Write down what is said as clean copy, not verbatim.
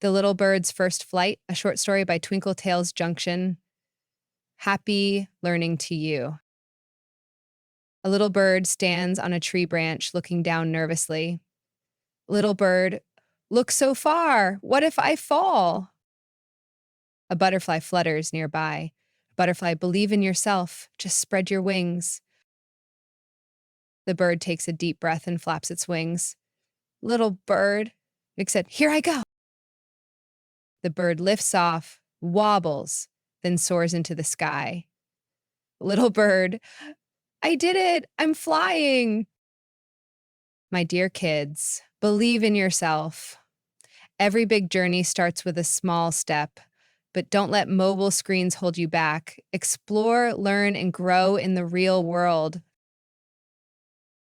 The Little Bird's First Flight, a short story by Twinkle Tails Junction. Happy learning to you. A little bird stands on a tree branch looking down nervously. Little bird, look so far. What if I fall? A butterfly flutters nearby. Butterfly, believe in yourself. Just spread your wings. The bird takes a deep breath and flaps its wings. Little bird, Vic said, here I go. The bird lifts off, wobbles, then soars into the sky. Little bird, I did it! I'm flying! My dear kids, believe in yourself. Every big journey starts with a small step, but don't let mobile screens hold you back. Explore, learn, and grow in the real world.